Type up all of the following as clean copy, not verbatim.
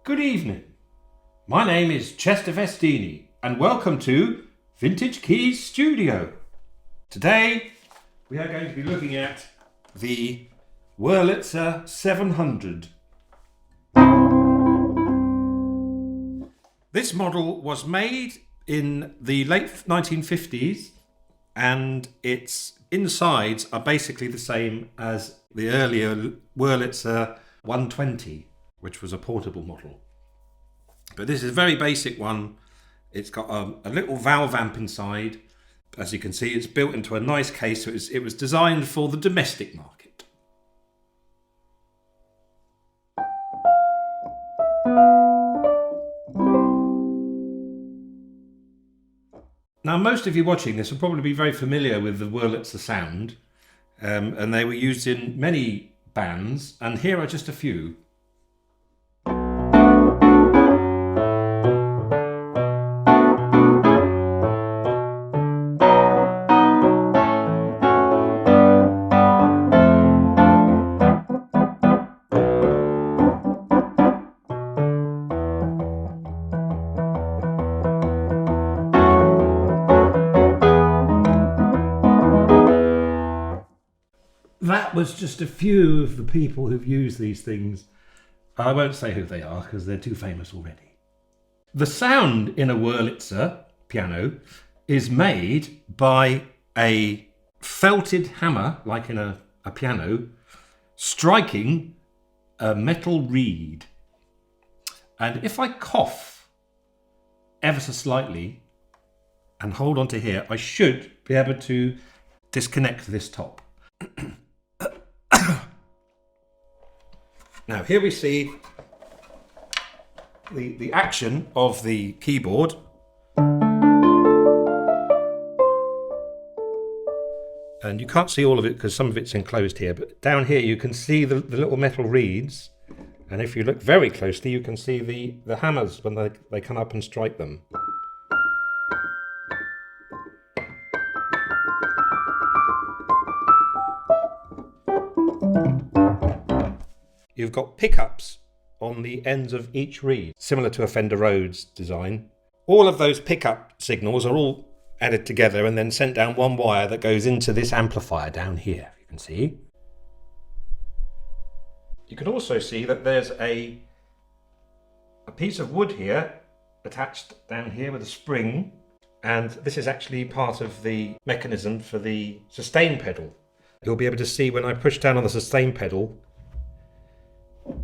Good evening. My name is Chester Vestini and welcome to Vintage Keys Studio. Today we are going to be looking at the Wurlitzer 700. This model was made in the late 1950s and its insides are basically the same as the earlier Wurlitzer 120, which was a portable model. But this is a very basic one. It's got a little valve amp inside. As you can see, it's built into a nice case, so it was designed for the domestic market. Now, most of you watching this will probably be very familiar with the Wurlitzer sound, and they were used in many bands, and here are just a few. That was just a few of the people who've used these things. I won't say who they are because they're too famous already. The sound in a Wurlitzer piano is made by a felted hammer, like in a piano, striking a metal reed. And if I cough ever so slightly and hold on to here, I should be able to disconnect this top. Now here we see the action of the keyboard. And you can't see all of it because some of it's enclosed here, but down here you can see the little metal reeds. And if you look very closely, you can see the hammers when they come up and strike them. You've got pickups on the ends of each reed, similar to a Fender Rhodes design. All of those pickup signals are all added together and then sent down one wire that goes into this amplifier down here, you can see. You can also see that there's a piece of wood here attached down here with a spring, and this is actually part of the mechanism for the sustain pedal. You'll be able to see when I push down on the sustain pedal,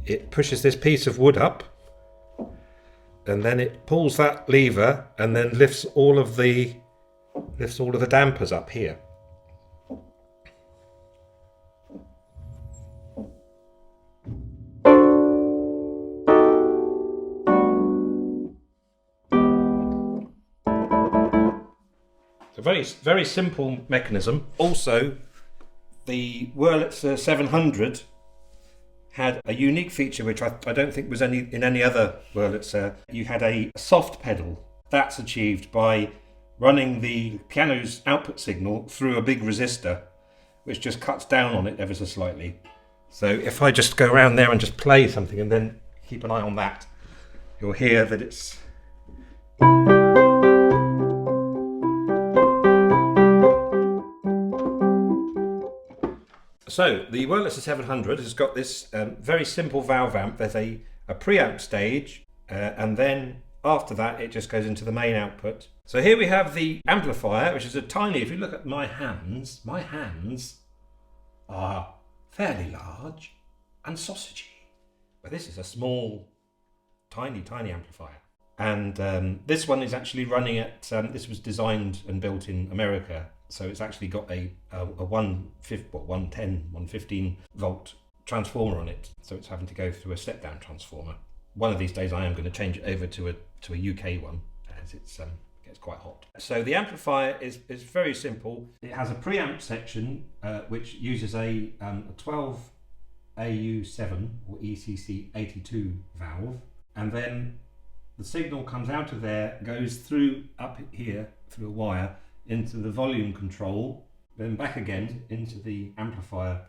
it pushes this piece of wood up and then it pulls that lever and then lifts all of the dampers up here. It's a very simple mechanism. Also, the Wurlitzer 700 had a unique feature which I don't think was in any other Wurlitzer. You had a soft pedal. That's achieved by running the piano's output signal through a big resistor, which just cuts down on it ever so slightly. So if I just go around there and just play something and then keep an eye on that, you'll hear that it's... So the Wurlitzer 700 has got this very simple valve amp. There's a preamp stage, and then after that it just goes into the main output. So here we have the amplifier, which is a tiny, if you look at my hands are fairly large and sausagey. But this is a small, tiny amplifier. And this one is actually running at, this was designed and built in America. So it's actually got a 115 volt transformer on it. So it's having to go through a step down transformer. One of these days I am going to change it over to a UK one as it gets quite hot. So the amplifier is very simple. It has a preamp section which uses a 12 AU7 or ECC 82 valve, and then the signal comes out of there, goes through up here through a wire into the volume control, then back again into the amplifier,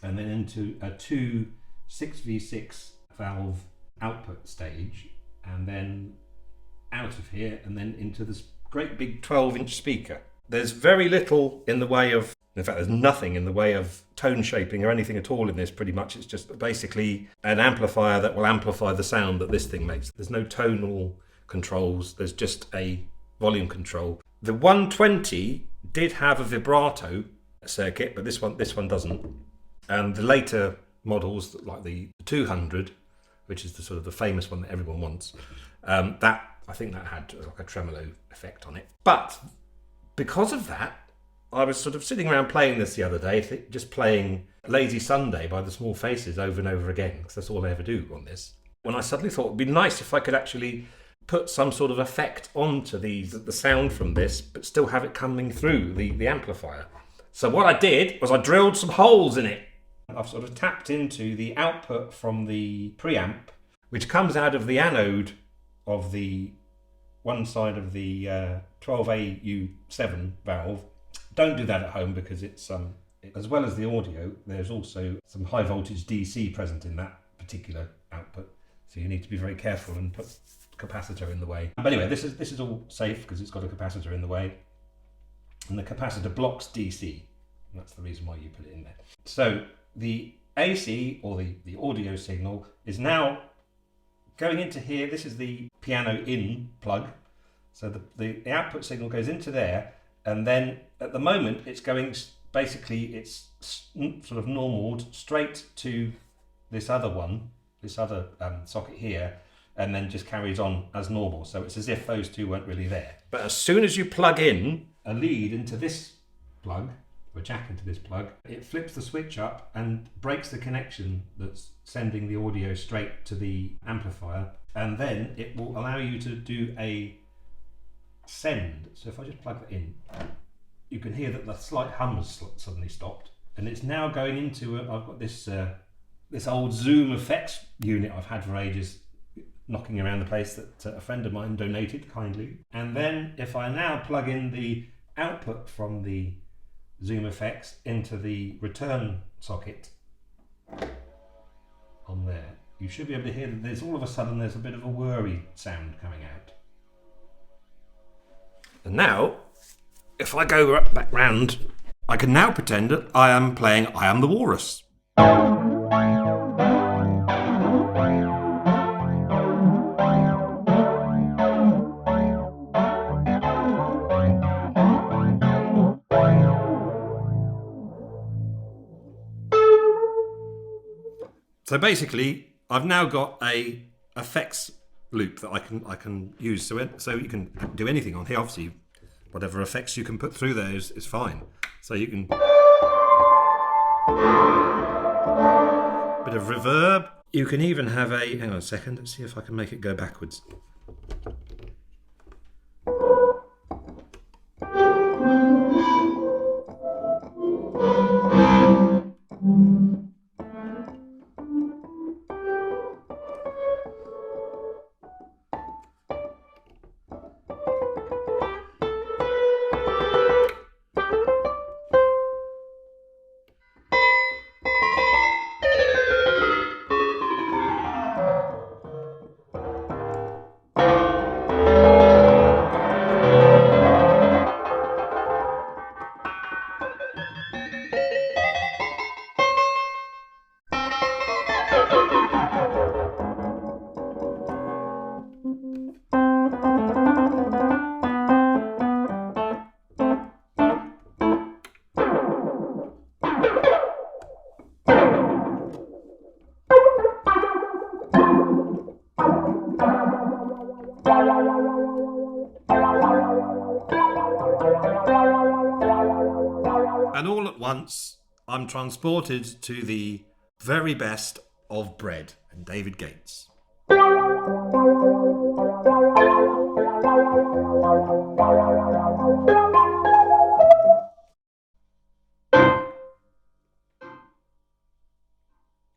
and then into a 2 6v6 valve output stage, and then out of here, and then into this great big 12-inch speaker. There's very little in the way of, in fact, there's nothing in the way of tone shaping or anything at all in this, pretty much. It's just basically an amplifier that will amplify the sound that this thing makes. There's no tonal controls, there's just a volume control. The 120 did have a vibrato circuit, but this one doesn't. And the later models, like the 200, which is the sort of the famous one that everyone wants, that I think that had like a tremolo effect on it. But because of that, I was sort of sitting around playing this the other day, just playing Lazy Sunday by the Small Faces over and over again, because that's all I ever do on this. When I suddenly thought it'd be nice if I could actually put some sort of effect onto the sound from this, but still have it coming through the amplifier. So what I did was I drilled some holes in it. I've sort of tapped into the output from the preamp, which comes out of the anode of the one side of the 12AU7 valve. Don't do that at home, because it's as well as the audio, there's also some high voltage DC present in that particular output, so you need to be very careful and put capacitor in the way. But anyway, this is all safe because it's got a capacitor in the way, and the capacitor blocks DC. That's the reason why you put it in there. So the AC, or the audio signal, is now going into here. This is the piano in plug. So the output signal goes into there, and then at the moment it's going, basically it's sort of normaled straight to this other socket here, and then just carries on as normal. So it's as if those two weren't really there. But as soon as you plug in a lead into this plug, or jack into this plug, it flips the switch up and breaks the connection that's sending the audio straight to the amplifier, and then it will allow you to do a send. So if I just plug that in, you can hear that the slight hum has suddenly stopped, and it's now going into I've got this this old Zoom effects unit I've had for ages, knocking around the place, that a friend of mine donated kindly. And then if I now plug in the output from the Zoom effects into the return socket on there, you should be able to hear that there's all of a sudden there's a bit of a whirry sound coming out. And now, if I go back round, I can now pretend that I am playing I Am the Walrus. So basically, I've now got a effects loop that I can use. So you can do anything on here. Obviously, whatever effects you can put through there is fine. So you can bit of reverb. You can even have a, hang on a second, let's see if I can make it go backwards. And all at once, I'm transported to the very best of Bread and David Gates.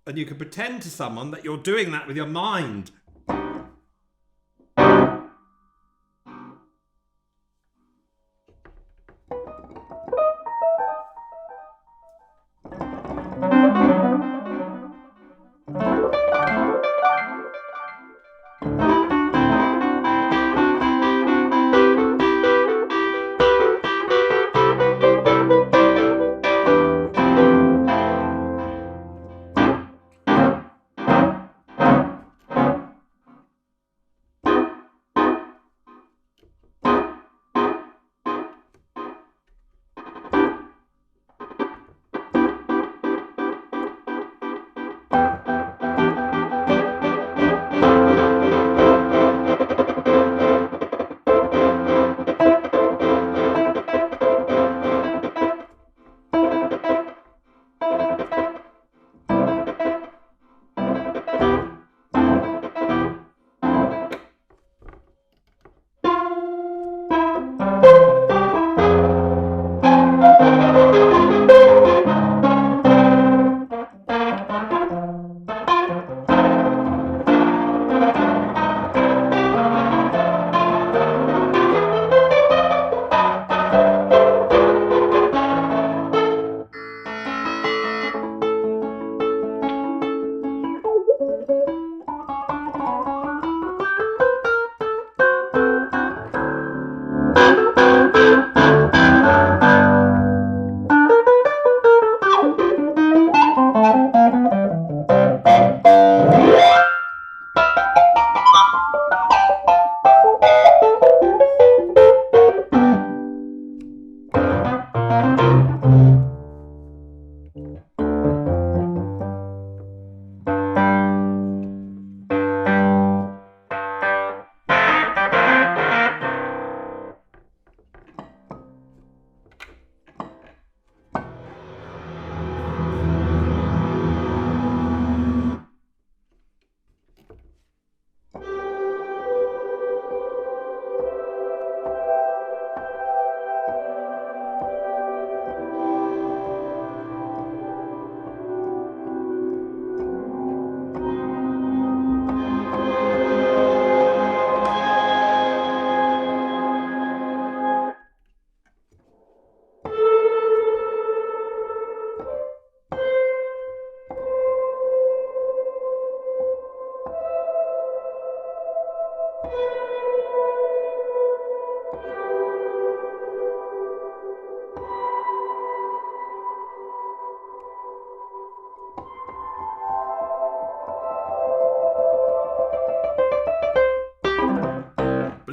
And you can pretend to someone that you're doing that with your mind.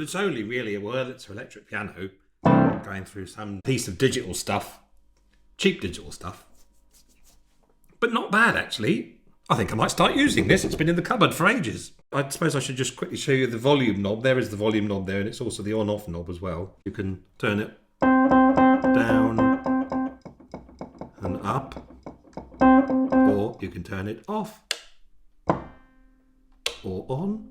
but it's only really a Wurlitzer electric piano going through some piece of digital stuff, cheap digital stuff. But not bad, actually. I think I might start using this. It's been in the cupboard for ages. I suppose I should just quickly show you the volume knob. There is the volume knob there, and it's also the on-off knob as well. You can turn it down and up, or you can turn it off or on.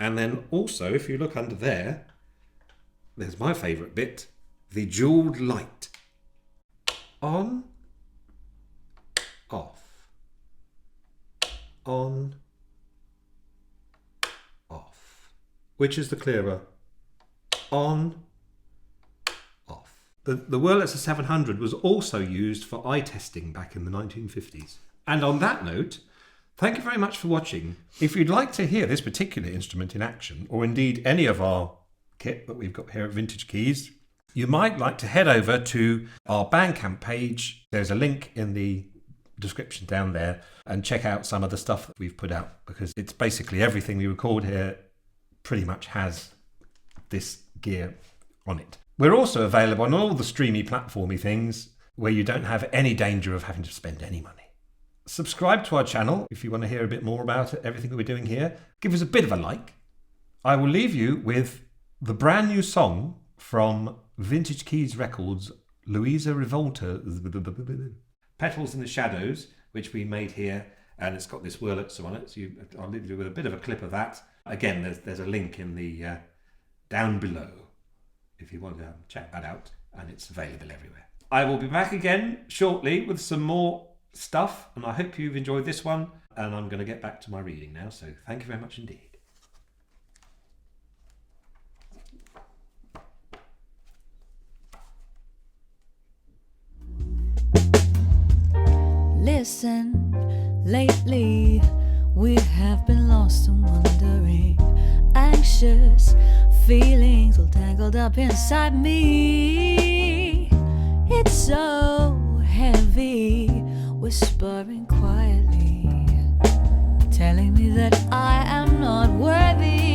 And then also, if you look under there, there's my favourite bit, the jewelled light. On, off, on, off. Which is the clearer? On, off. The Wurlitzer 700 was also used for eye testing back in the 1950s. And on that note, thank you very much for watching. If you'd like to hear this particular instrument in action, or indeed any of our kit that we've got here at Vintage Keys, you might like to head over to our Bandcamp page. There's a link in the description down there, and check out some of the stuff that we've put out, because it's basically everything we record here pretty much has this gear on it. We're also available on all the streamy platformy things where you don't have any danger of having to spend any money. Subscribe to our channel if you want to hear a bit more about everything that we're doing here. Give us a bit of a like. I will leave you with the brand new song from Vintage Keys Records, Louisa Revolta, Petals in the Shadows, which we made here, and it's got this Wurlitzer on it. So I'll leave you with a bit of a clip of that. Again, there's a link in the down below if you want to check that out, and it's available everywhere. I will be back again shortly with some more stuff, and I hope you've enjoyed this one, and I'm going to get back to my reading now, so thank you very much indeed. Listen, lately we have been lost and wondering, anxious feelings all tangled up inside me. It's so heavy, whispering quietly, telling me that I am not worthy.